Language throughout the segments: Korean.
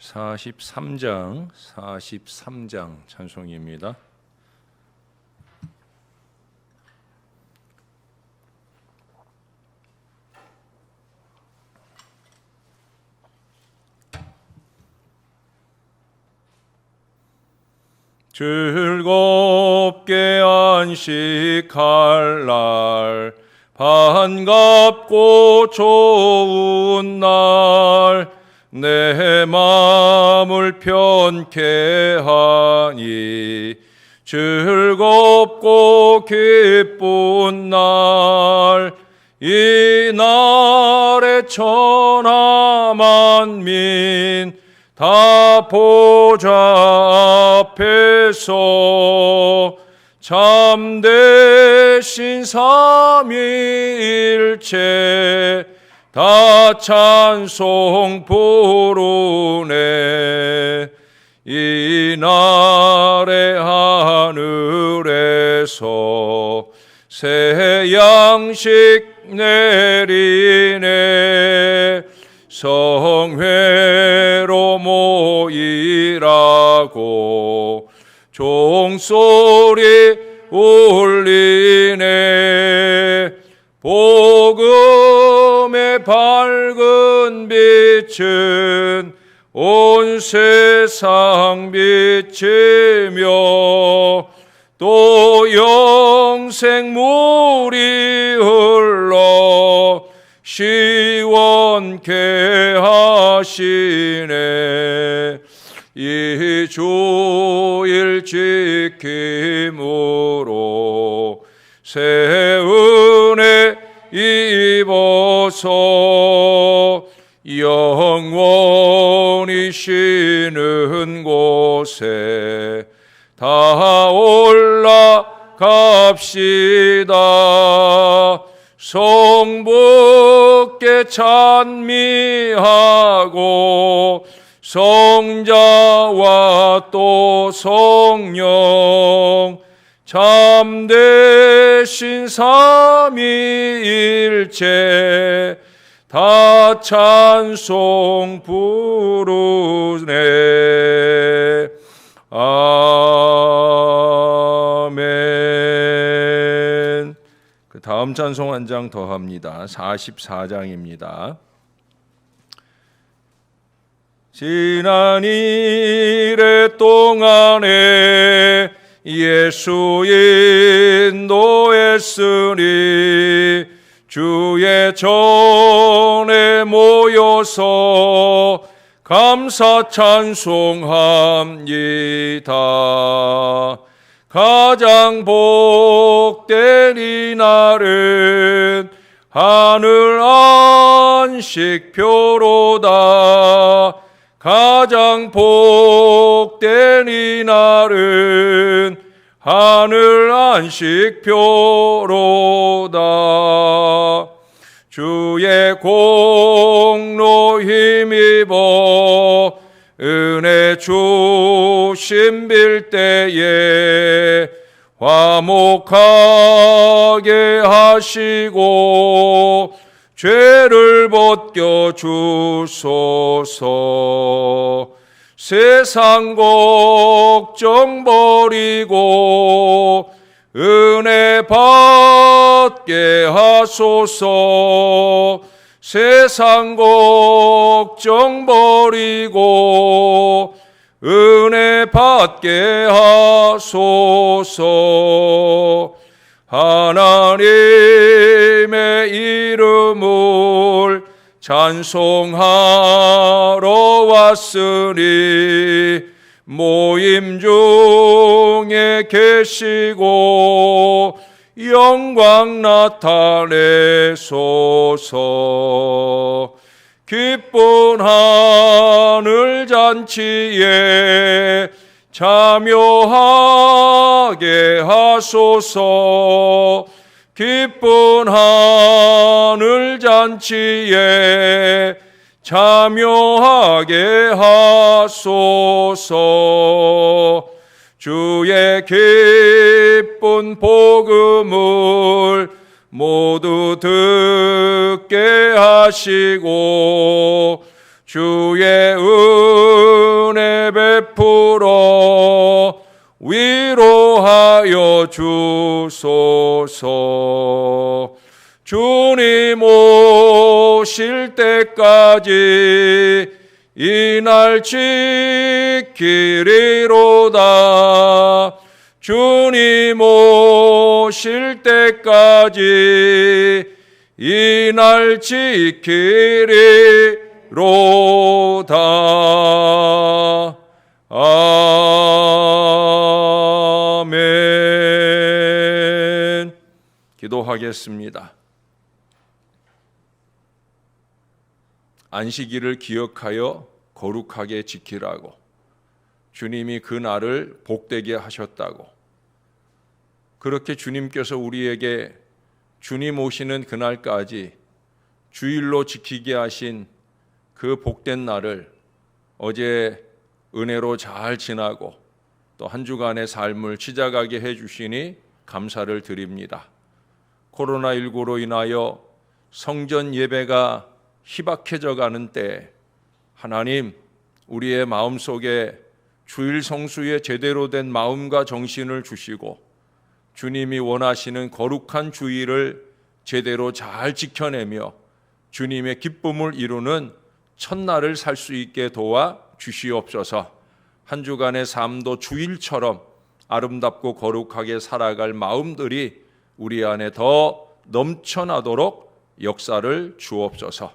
43장 찬송입니다. 즐겁게 안식할 날, 반갑고 좋은 날, 내 마음을 편케 하니 즐겁고 기쁜 날, 이 날에 천하 만민 다 보좌 앞에서 참되신 삼위일체 다 찬송 부르네. 이 날에 하늘에서 새 양식 내리네. 성회로 모이라고 종소리 울리네. 복음의 밝은 빛은 온 세상 비치며 또 영생물이 흘러 시원케 하시네. 이 주일 지킴으로 새 은혜 입어서 영원히 쉬는 곳에 다 올라갑시다. 성부께 찬미하고 성자와 또 성령 참되신 삼위일체 다 찬송 부르네. 아멘. 그 다음 찬송 한 장 더 합니다. 44장입니다. 지난 이래 동안에 예수 인도했으니 주의 전에 모여서 감사 찬송합니다. 가장 복된 이 날은 하늘 안식표로다. 가장 복된 이 날은 하늘 안식표로다. 주의 공로 힘입어 은혜 주심 빌 때에 화목하게 하시고 죄를 벗겨 주소서. 세상 걱정 버리고 은혜 받게 하소서. 세상 걱정 버리고 은혜 받게 하소서. 하나님의 이름을 찬송하러 왔으니 모임 중에 계시고 영광 나타내소서. 기쁜 하늘 잔치에 참여하게 하소서. 기쁜 하늘 잔치에 참여하게 하소서. 주의 기쁜 복음을 모두 듣게 하시고 주의 베풀어 위로하여 주소서. 주님 오실 때까지 이날 지키리로다. 주님 오실 때까지 이날 지키리로다. 아멘. 기도하겠습니다. 안식일을 기억하여 거룩하게 지키라고 주님이 그 날을 복되게 하셨다고, 그렇게 주님께서 우리에게 주님 오시는 그날까지 주일로 지키게 하신 그 복된 날을 어제 은혜로 잘 지나고 또 한 주간의 삶을 시작하게 해주시니 감사를 드립니다. 코로나19로 인하여 성전 예배가 희박해져 가는 때 하나님, 우리의 마음속에 주일 성수에 제대로 된 마음과 정신을 주시고 주님이 원하시는 거룩한 주일을 제대로 잘 지켜내며 주님의 기쁨을 이루는 첫날을 살 수 있게 도와 주시옵소서. 한 주간의 삶도 주일처럼 아름답고 거룩하게 살아갈 마음들이 우리 안에 더 넘쳐나도록 역사를 주옵소서.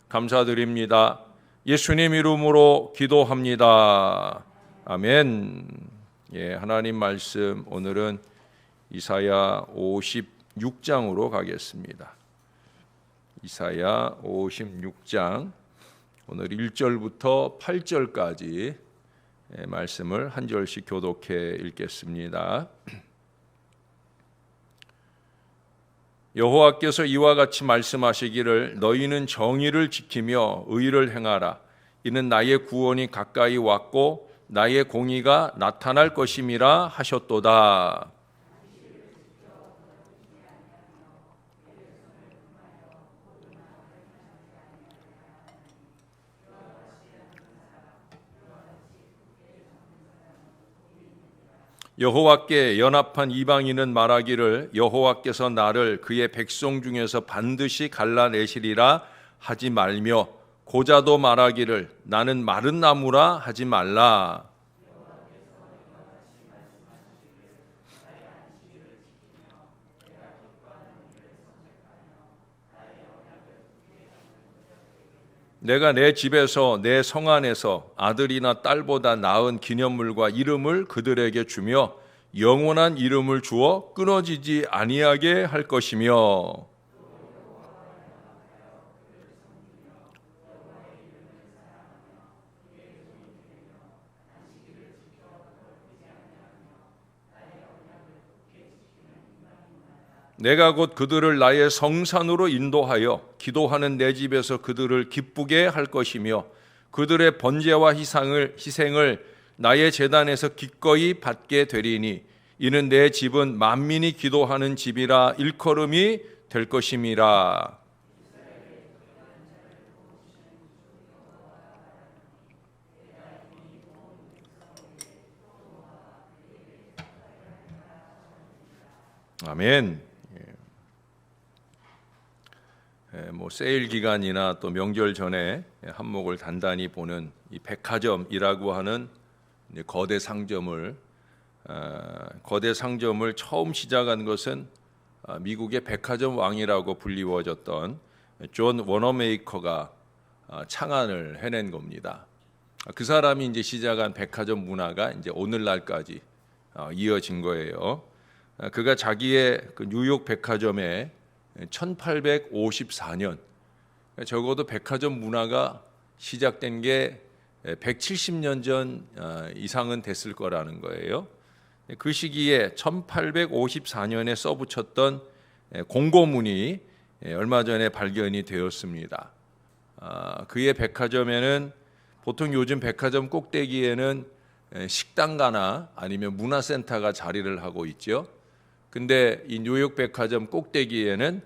감사드립니다. 예수님 이름으로 기도합니다. 아멘. 하나님 말씀 오늘은 이사야 56장으로 가겠습니다. 이사야 56장 오늘 1절부터 8절까지 말씀을 한 절씩 교독해 읽겠습니다. 여호와께서 이와 같이 말씀하시기를 너희는 정의를 지키며 의를 행하라. 이는 나의 구원이 가까이 왔고 나의 공의가 나타날 것임이라 하셨도다. 여호와께 연합한 이방인은 말하기를 여호와께서 나를 그의 백성 중에서 반드시 갈라내시리라 하지 말며 고자도 말하기를 나는 마른 나무라 하지 말라. 내가 내 집에서 내 성 안에서 아들이나 딸보다 나은 기념물과 이름을 그들에게 주며 영원한 이름을 주어 끊어지지 아니하게 할 것이며 내가 곧 그들을 나의 성산으로 인도하여 기도하는 내 집에서 그들을 기쁘게 할 것이며 그들의 번제와 희생을 나의 제단에서 기꺼이 받게 되리니 이는 내 집은 만민이 기도하는 집이라 일컬음이 될 것임이라. 아멘. 세일 기간이나 또 명절 전에 한몫을 단단히 보는 이 백화점이라고 하는 거대 상점을 처음 시작한 것은 미국의 백화점 왕이라고 불리워졌던 존 워너메이커가 창안을 해낸 겁니다. 그 사람이 이제 시작한 백화점 문화가 이제 오늘날까지 이어진 거예요. 그가 자기의 그 뉴욕 백화점에 1854년, 적어도 백화점 문화가 시작된 게 170년 전 이상은 됐을 거라는 거예요. 그 시기에 1854년에 써붙였던 공고문이 얼마 전에 발견이 되었습니다. 그의 백화점에는 보통 요즘 백화점 꼭대기에는 식당가나 아니면 문화센터가 자리를 하고 있죠. 근데 이 뉴욕 백화점 꼭대기에는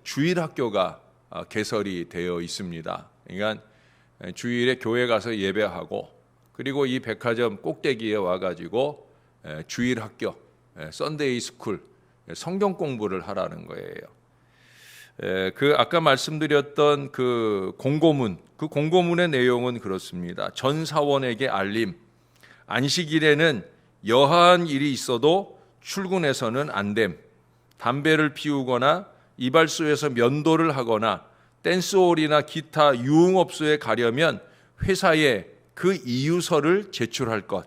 주일학교가 개설이 되어 있습니다. 그러니까 주일에 교회 가서 예배하고 그리고 이 백화점 꼭대기에 와가지고 주일 학교, 썬데이 스쿨, 성경 공부를 하라는 거예요. 그 아까 말씀드렸던 그 공고문, 그 공고문의 내용은 그렇습니다. 전 사원에게 알림. 안식일에는 여하한 일이 있어도 출근해서는 안 됨. 담배를 피우거나 이발소에서 면도를 하거나 댄스홀이나 기타 유흥업소에 가려면 회사에 그 이유서를 제출할 것.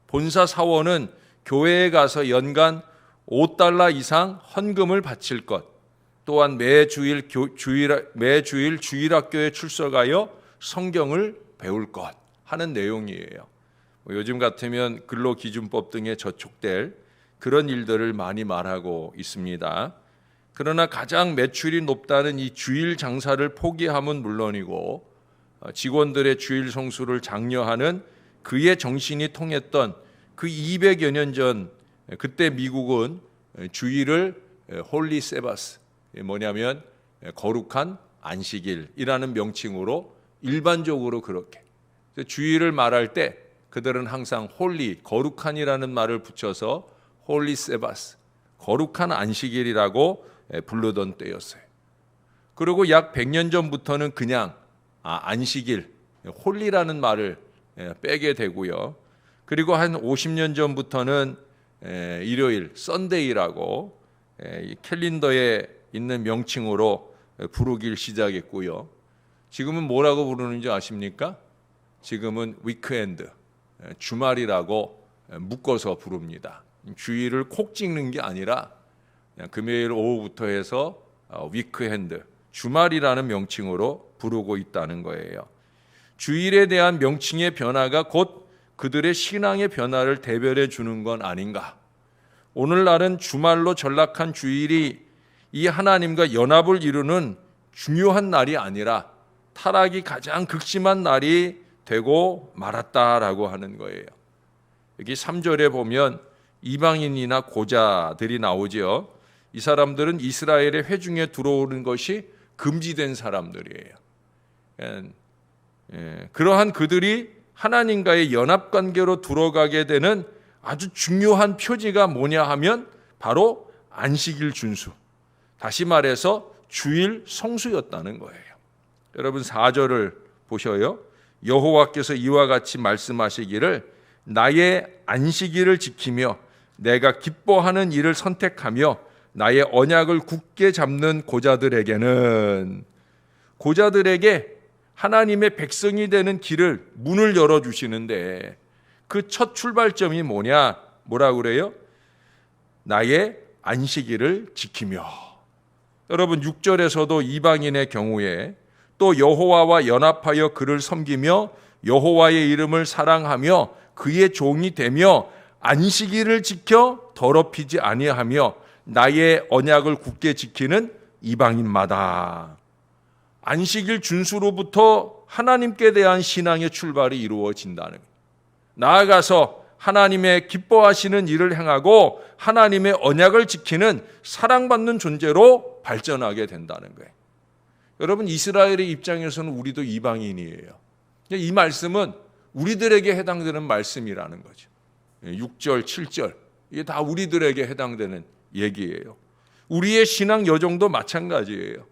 본사 사원은 교회에 가서 연간 $5 이상 헌금을 바칠 것. 또한 매주일 주일학교에 출석하여 성경을 배울 것 하는 내용이에요. 요즘 같으면 근로기준법 등에 저촉될 그런 일들을 많이 말하고 있습니다. 그러나 가장 매출이 높다는 이 주일 장사를 포기함은 물론이고 직원들의 주일 성수를 장려하는 그의 정신이 통했던 그 200여 년 전 그때 미국은 주일을 홀리 세바스, 뭐냐면 거룩한 안식일이라는 명칭으로 일반적으로 그렇게 주일을 말할 때 그들은 항상 홀리, 거룩한이라는 말을 붙여서 홀리 세바스, 거룩한 안식일이라고 부르던 때였어요. 그리고 약 100년 전부터는 그냥 안식일, 홀리라는 말을 빼게 되고요. 그리고 한 50년 전부터는 일요일, 썬데이라고 캘린더에 있는 명칭으로 부르길 시작했고요. 지금은 뭐라고 부르는지 아십니까? 지금은 위크엔드, 주말이라고 묶어서 부릅니다. 주일을 콕 찍는 게 아니라 그냥 금요일 오후부터 해서 위크엔드, 주말이라는 명칭으로 부르고 있다는 거예요. 주일에 대한 명칭의 변화가 곧 그들의 신앙의 변화를 대변해 주는 건 아닌가. 오늘날은 주말로 전락한 주일이 이 하나님과 연합을 이루는 중요한 날이 아니라 타락이 가장 극심한 날이 되고 말았다라고 하는 거예요. 여기 3절에 보면 이방인이나 고자들이 나오죠. 이 사람들은 이스라엘의 회중에 들어오는 것이 금지된 사람들이에요. 그러한 그들이 하나님과의 연합관계로 들어가게 되는 아주 중요한 표지가 뭐냐 하면 바로 안식일 준수, 다시 말해서 주일 성수였다는 거예요. 여러분 4절을 보셔요. 여호와께서 이와 같이 말씀하시기를 나의 안식일을 지키며 내가 기뻐하는 일을 선택하며 나의 언약을 굳게 잡는 고자들에게는, 고자들에게 하나님의 백성이 되는 길을, 문을 열어주시는데 그 첫 출발점이 뭐냐? 뭐라고 그래요? 나의 안식일을 지키며. 여러분 6절에서도 이방인의 경우에 또 여호와와 연합하여 그를 섬기며 여호와의 이름을 사랑하며 그의 종이 되며 안식일을 지켜 더럽히지 아니하며 나의 언약을 굳게 지키는 이방인마다. 안식일 준수로부터 하나님께 대한 신앙의 출발이 이루어진다는 거예요. 나아가서 하나님의 기뻐하시는 일을 행하고 하나님의 언약을 지키는 사랑받는 존재로 발전하게 된다는 거예요. 여러분 이스라엘의 입장에서는 우리도 이방인이에요. 이 말씀은 우리들에게 해당되는 말씀이라는 거죠. 6절, 7절 이게 다 우리들에게 해당되는 얘기예요. 우리의 신앙 여정도 마찬가지예요.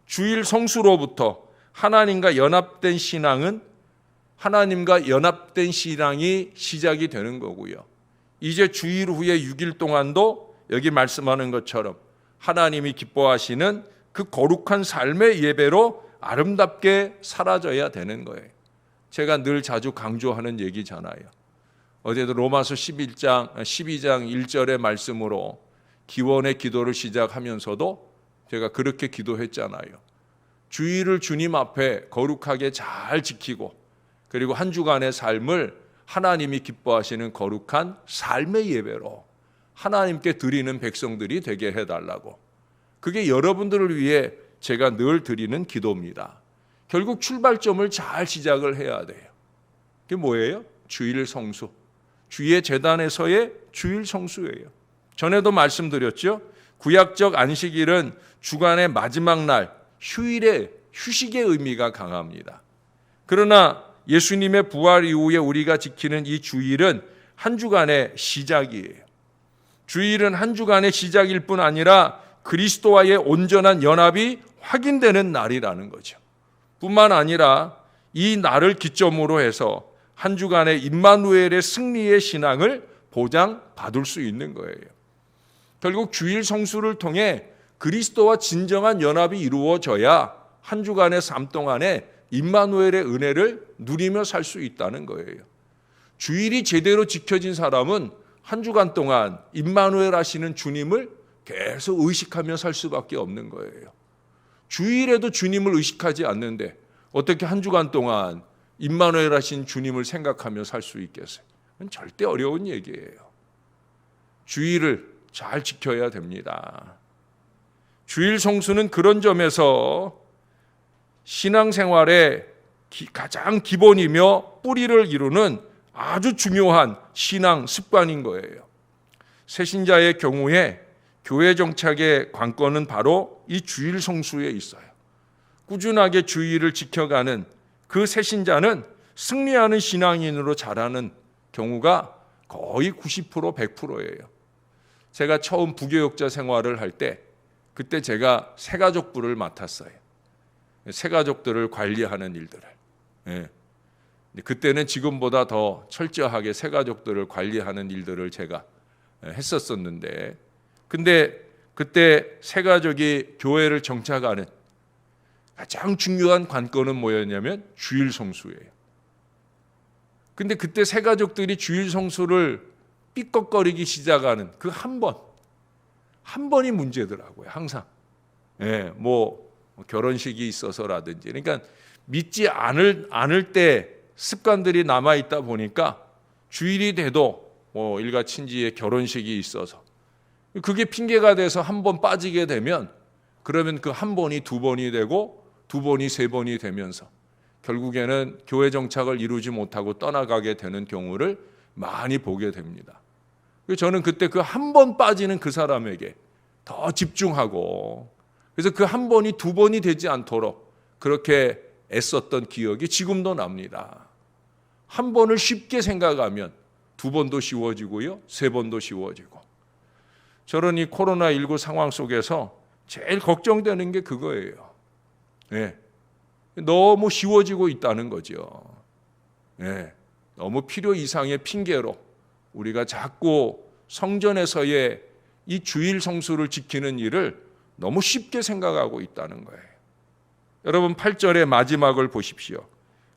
주일 성수로부터 하나님과 연합된 신앙은 하나님과 연합된 신앙이 시작이 되는 거고요. 이제 주일 후에 6일 동안도 여기 말씀하는 것처럼 하나님이 기뻐하시는 그 거룩한 삶의 예배로 아름답게 사라져야 되는 거예요. 제가 늘 자주 강조하는 얘기잖아요. 어제도 로마서 12장 1절의 말씀으로 기원의 기도를 시작하면서도 제가 그렇게 기도했잖아요. 주일을 주님 앞에 거룩하게 잘 지키고 그리고 한 주간의 삶을 하나님이 기뻐하시는 거룩한 삶의 예배로 하나님께 드리는 백성들이 되게 해달라고. 그게 여러분들을 위해 제가 늘 드리는 기도입니다. 결국 출발점을 잘 시작을 해야 돼요. 그게 뭐예요? 주일 성수. 주의 제단에서의 주일 성수예요. 전에도 말씀드렸죠. 구약적 안식일은 주간의 마지막 날 휴일의 휴식의 의미가 강합니다. 그러나 예수님의 부활 이후에 우리가 지키는 이 주일은 한 주간의 시작이에요. 주일은 한 주간의 시작일 뿐 아니라 그리스도와의 온전한 연합이 확인되는 날이라는 거죠. 뿐만 아니라 이 날을 기점으로 해서 한 주간의 임마누엘의 승리의 신앙을 보장받을 수 있는 거예요. 결국 주일 성수를 통해 그리스도와 진정한 연합이 이루어져야 한 주간의 삶 동안에 임마누엘의 은혜를 누리며 살 수 있다는 거예요. 주일이 제대로 지켜진 사람은 한 주간 동안 임마누엘 하시는 주님을 계속 의식하며 살 수밖에 없는 거예요. 주일에도 주님을 의식하지 않는데 어떻게 한 주간 동안 임마누엘 하신 주님을 생각하며 살 수 있겠어요? 그건 절대 어려운 얘기예요. 주일을 잘 지켜야 됩니다. 주일 성수는 그런 점에서 신앙생활의 가장 기본이며 뿌리를 이루는 아주 중요한 신앙 습관인 거예요. 새신자의 경우에 교회 정착의 관건은 바로 이 주일 성수에 있어요. 꾸준하게 주일을 지켜가는 그 새신자는 승리하는 신앙인으로 자라는 경우가 거의 90% 100%예요. 제가 처음 부교육자 생활을 할 때 그때 제가 새가족부를 맡았어요. 새가족들을 관리하는 일들을. 예. 그때는 지금보다 더 철저하게 새가족들을 관리하는 일들을 제가 했었었는데, 근데 그때 새가족이 교회를 정착하는 가장 중요한 관건은 뭐였냐면 주일 성수예요. 근데 그때 새가족들이 주일 성수를 삐걱거리기 시작하는 그 한 번이 문제더라고요. 항상. 예, 뭐 결혼식이 있어서라든지. 그러니까 믿지 않을 때 습관들이 남아 있다 보니까 주일이 돼도 뭐 일가 친지의 결혼식이 있어서 그게 핑계가 돼서 한 번 빠지게 되면 그러면 그 한 번이 두 번이 되고 두 번이 세 번이 되면서 결국에는 교회 정착을 이루지 못하고 떠나가게 되는 경우를 많이 보게 됩니다. 저는 그때 그 한 번 빠지는 그 사람에게 더 집중하고 그래서 그 한 번이 두 번이 되지 않도록 그렇게 애썼던 기억이 지금도 납니다. 한 번을 쉽게 생각하면 두 번도 쉬워지고요, 세 번도 쉬워지고. 저는 이 코로나19 상황 속에서 제일 걱정되는 게 그거예요. 네. 너무 쉬워지고 있다는 거죠. 네. 너무 필요 이상의 핑계로 우리가 자꾸 성전에서의 이 주일 성수를 지키는 일을 너무 쉽게 생각하고 있다는 거예요. 여러분 8절의 마지막을 보십시오.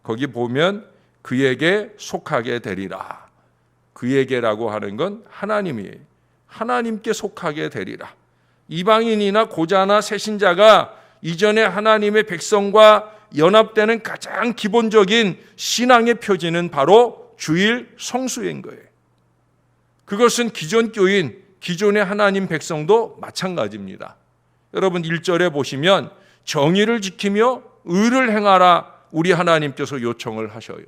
거기 보면 그에게 속하게 되리라. 그에게라고 하는 건 하나님이에요. 하나님께 속하게 되리라. 이방인이나 고자나 새신자가 이전에 하나님의 백성과 연합되는 가장 기본적인 신앙의 표지는 바로 주일 성수인 거예요. 그것은 기존 교인, 기존의 하나님 백성도 마찬가지입니다. 여러분 1절에 보시면 정의를 지키며 의를 행하라 우리 하나님께서 요청을 하셔요.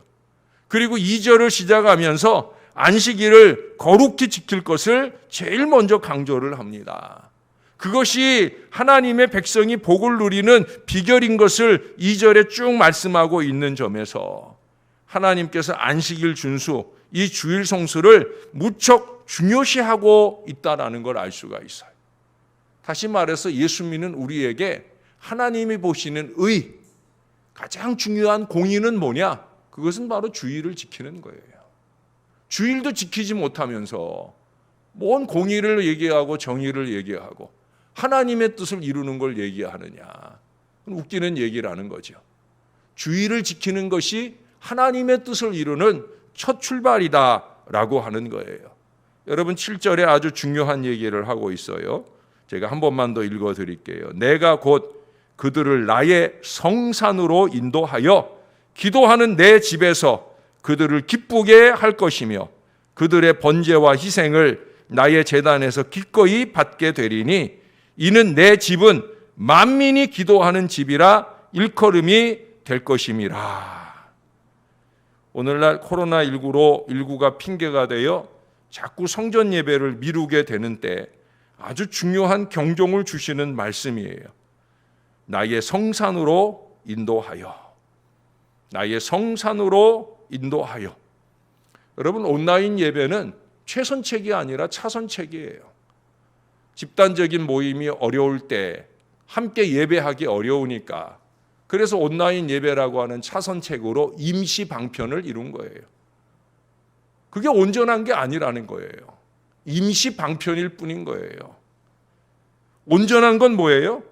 그리고 2절을 시작하면서 안식일을 거룩히 지킬 것을 제일 먼저 강조를 합니다. 그것이 하나님의 백성이 복을 누리는 비결인 것을 2절에 쭉 말씀하고 있는 점에서 하나님께서 안식일 준수, 이 주일 성수를 무척 중요시하고 있다는 걸 알 수가 있어요. 다시 말해서 예수 믿는 우리에게 하나님이 보시는 의, 가장 중요한 공의는 뭐냐? 그것은 바로 주일을 지키는 거예요. 주일도 지키지 못하면서 뭔 공의를 얘기하고 정의를 얘기하고 하나님의 뜻을 이루는 걸 얘기하느냐. 웃기는 얘기라는 거죠. 주일을 지키는 것이 하나님의 뜻을 이루는 첫 출발이다라고 하는 거예요. 여러분 7절에 아주 중요한 얘기를 하고 있어요. 제가 한 번만 더 읽어드릴게요. 내가 곧 그들을 나의 성산으로 인도하여 기도하는 내 집에서 그들을 기쁘게 할 것이며 그들의 번제와 희생을 나의 제단에서 기꺼이 받게 되리니 이는 내 집은 만민이 기도하는 집이라 일컬음이 될 것임이라. 오늘날 코로나19가 핑계가 되어 자꾸 성전 예배를 미루게 되는 때 아주 중요한 경종을 주시는 말씀이에요. 나의 성산으로 인도하여. 나의 성산으로 인도하여. 여러분, 온라인 예배는 최선책이 아니라 차선책이에요. 집단적인 모임이 어려울 때 함께 예배하기 어려우니까 그래서 온라인 예배라고 하는 차선책으로 임시 방편을 이룬 거예요. 그게 온전한 게 아니라는 거예요. 임시 방편일 뿐인 거예요. 온전한 건 뭐예요?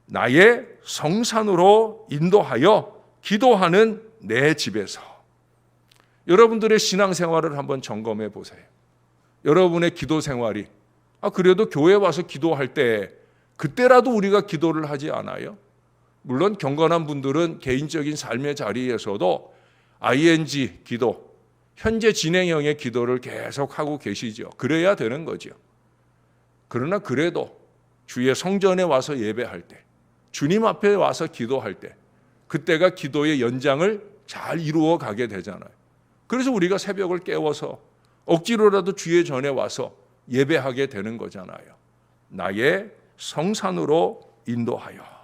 나의 성산으로 인도하여 기도하는 내 집에서. 여러분들의 신앙생활을 한번 점검해 보세요. 여러분의 기도 생활이 그래도 교회 와서 기도할 때 그때라도 우리가 기도를 하지 않아요? 물론 경건한 분들은 개인적인 삶의 자리에서도 ing 기도, 현재 진행형의 기도를 계속하고 계시죠. 그래야 되는 거죠. 그러나 그래도 주의 성전에 와서 예배할 때, 주님 앞에 와서 기도할 때 그때가 기도의 연장을 잘 이루어 가게 되잖아요. 그래서 우리가 새벽을 깨워서 억지로라도 주의 전에 와서 예배하게 되는 거잖아요. 나의 성산으로 인도하여.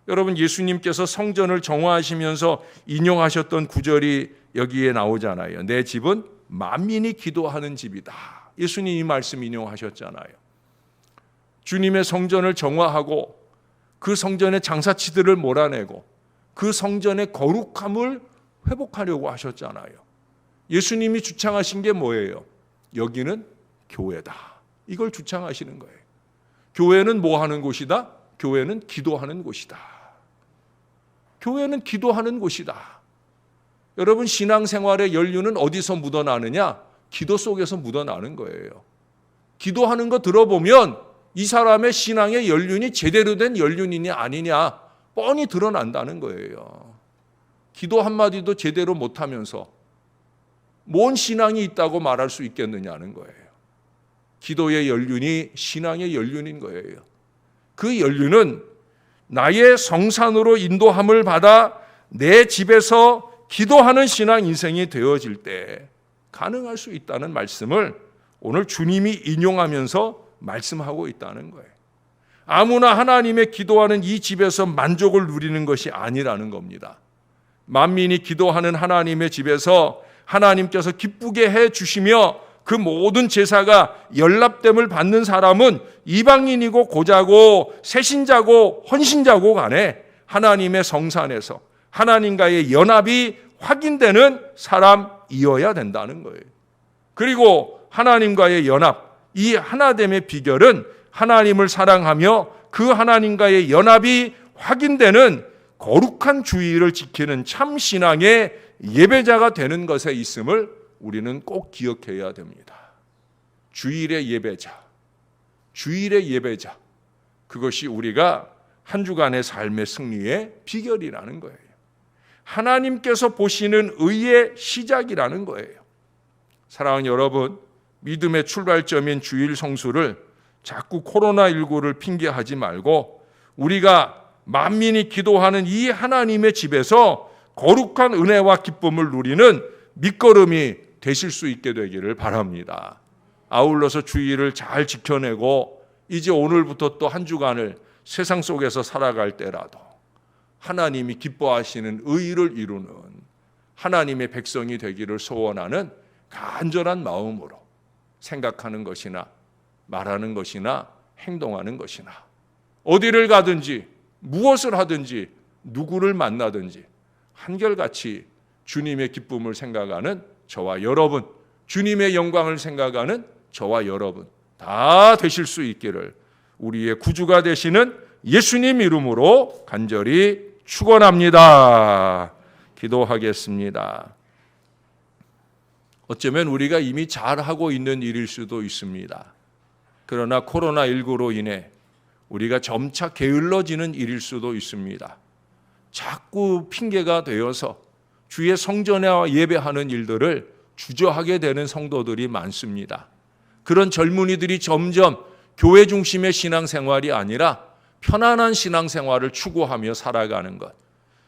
여러분, 예수님께서 성전을 정화하시면서 인용하셨던 구절이 여기에 나오잖아요. 내 집은 만민이 기도하는 집이다. 예수님이 이 말씀 인용하셨잖아요. 주님의 성전을 정화하고 그 성전의 장사치들을 몰아내고 그 성전의 거룩함을 회복하려고 하셨잖아요. 예수님이 주창하신 게 뭐예요? 여기는 교회다. 이걸 주창하시는 거예요. 교회는 뭐 하는 곳이다? 교회는 기도하는 곳이다. 교회는 기도하는 곳이다. 여러분, 신앙생활의 연륜은 어디서 묻어나느냐? 기도 속에서 묻어나는 거예요. 기도하는 거 들어보면 이 사람의 신앙의 연륜이 제대로 된 연륜이냐 아니냐 뻔히 드러난다는 거예요. 기도 한마디도 제대로 못하면서 뭔 신앙이 있다고 말할 수 있겠느냐는 거예요. 기도의 연륜이 신앙의 연륜인 거예요. 그 연륜은 나의 성산으로 인도함을 받아 내 집에서 기도하는 신앙 인생이 되어질 때 가능할 수 있다는 말씀을 오늘 주님이 인용하면서 말씀하고 있다는 거예요. 아무나 하나님의 기도하는 이 집에서 만족을 누리는 것이 아니라는 겁니다. 만민이 기도하는 하나님의 집에서 하나님께서 기쁘게 해 주시며 그 모든 제사가 연납됨을 받는 사람은 이방인이고 고자고 새신자고 헌신자고 간에 하나님의 성산에서 하나님과의 연합이 확인되는 사람이어야 된다는 거예요. 그리고 하나님과의 연합, 이 하나됨의 비결은 하나님을 사랑하며 그 하나님과의 연합이 확인되는 거룩한 주의를 지키는 참 신앙의 예배자가 되는 것에 있음을 우리는 꼭 기억해야 됩니다. 주일의 예배자, 주일의 예배자, 그것이 우리가 한 주간의 삶의 승리의 비결이라는 거예요. 하나님께서 보시는 의의 시작이라는 거예요. 사랑하는 여러분, 믿음의 출발점인 주일 성수를 자꾸 코로나19를 핑계하지 말고 우리가 만민이 기도하는 이 하나님의 집에서 거룩한 은혜와 기쁨을 누리는 밑거름이 되실 수 있게 되기를 바랍니다. 아울러서 주일을 잘 지켜내고 이제 오늘부터 또 한 주간을 세상 속에서 살아갈 때라도 하나님이 기뻐하시는 의를 이루는 하나님의 백성이 되기를 소원하는 간절한 마음으로 생각하는 것이나 말하는 것이나 행동하는 것이나 어디를 가든지 무엇을 하든지 누구를 만나든지 한결같이 주님의 기쁨을 생각하는 저와 여러분, 주님의 영광을 생각하는 저와 여러분 다 되실 수 있기를 우리의 구주가 되시는 예수님 이름으로 간절히 축원합니다. 기도하겠습니다. 어쩌면 우리가 이미 잘하고 있는 일일 수도 있습니다. 그러나 코로나19로 인해 우리가 점차 게을러지는 일일 수도 있습니다. 자꾸 핑계가 되어서 주의 성전에 예배하는 일들을 주저하게 되는 성도들이 많습니다. 그런 젊은이들이 점점 교회 중심의 신앙생활이 아니라 편안한 신앙생활을 추구하며 살아가는 것,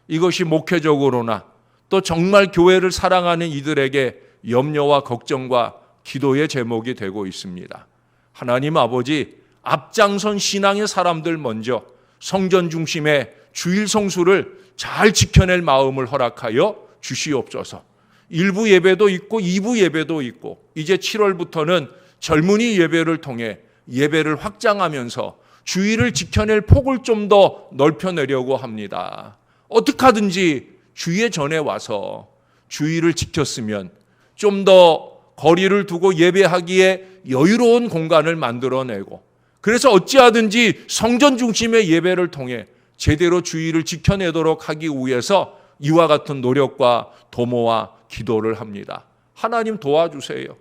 이것이 목회적으로나 또 정말 교회를 사랑하는 이들에게 염려와 걱정과 기도의 제목이 되고 있습니다. 하나님 아버지, 앞장선 신앙의 사람들 먼저 성전 중심의 주일 성수를 잘 지켜낼 마음을 허락하여 주시옵소서. 1부 예배도 있고 2부 예배도 있고 이제 7월부터는 젊은이 예배를 통해 예배를 확장하면서 주일을 지켜낼 폭을 좀 더 넓혀내려고 합니다. 어떻게 하든지 주일 전에 와서 주일을 지켰으면 좀 더 거리를 두고 예배하기에 여유로운 공간을 만들어내고, 그래서 어찌하든지 성전 중심의 예배를 통해 제대로 주일을 지켜내도록 하기 위해서 이와 같은 노력과 도모와 기도를 합니다. 하나님 도와주세요.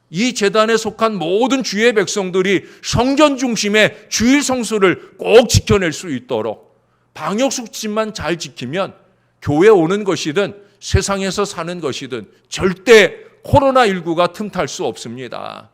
이 제단에 속한 모든 주의 백성들이 성전 중심의 주일 성수를 꼭 지켜낼 수 있도록 방역수칙만 잘 지키면 교회 오는 것이든 세상에서 사는 것이든 절대 코로나19가 틈탈 수 없습니다.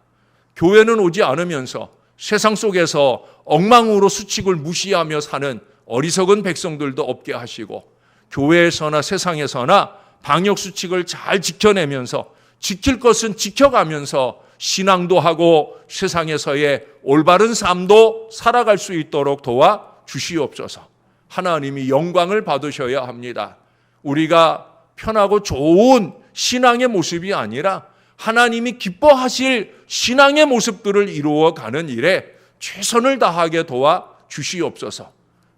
교회는 오지 않으면서 세상 속에서 엉망으로 수칙을 무시하며 사는 어리석은 백성들도 없게 하시고, 교회에서나 세상에서나 방역수칙을 잘 지켜내면서 지킬 것은 지켜가면서 신앙도 하고 세상에서의 올바른 삶도 살아갈 수 있도록 도와 주시옵소서. 하나님이 영광을 받으셔야 합니다. 우리가 편하고 좋은 신앙의 모습이 아니라 하나님이 기뻐하실 신앙의 모습들을 이루어가는 일에 최선을 다하게 도와 주시옵소서.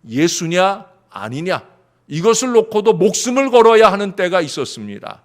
예수냐 아니냐 이것을 놓고도 목숨을 걸어야 하는 때가 있었습니다.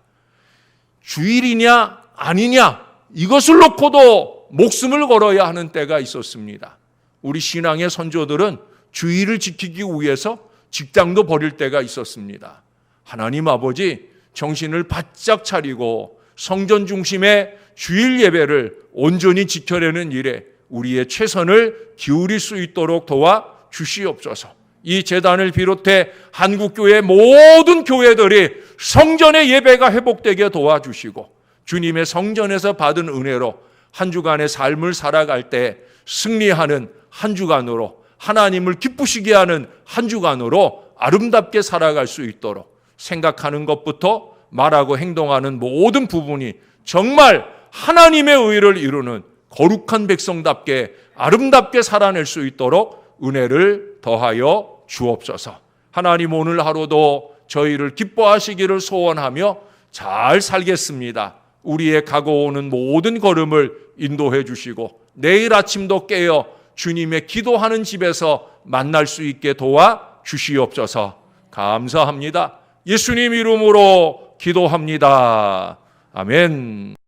주일이냐 아니냐 이것을 놓고도 목숨을 걸어야 하는 때가 있었습니다. 우리 신앙의 선조들은 주일을 지키기 위해서 직장도 버릴 때가 있었습니다. 하나님 아버지, 정신을 바짝 차리고 성전 중심의 주일 예배를 온전히 지켜내는 일에 우리의 최선을 기울일 수 있도록 도와 주시옵소서. 이 제단을 비롯해 한국교회 모든 교회들이 성전의 예배가 회복되게 도와주시고, 주님의 성전에서 받은 은혜로 한 주간의 삶을 살아갈 때 승리하는 한 주간으로, 하나님을 기쁘시게 하는 한 주간으로 아름답게 살아갈 수 있도록 생각하는 것부터 말하고 행동하는 모든 부분이 정말 하나님의 의를 이루는 거룩한 백성답게 아름답게 살아낼 수 있도록 은혜를 더하여 주옵소서. 하나님, 오늘 하루도 저희를 기뻐하시기를 소원하며 잘 살겠습니다. 우리의 가고 오는 모든 걸음을 인도해 주시고 내일 아침도 깨어 주님의 기도하는 집에서 만날 수 있게 도와 주시옵소서. 감사합니다. 예수님 이름으로 기도합니다. 아멘.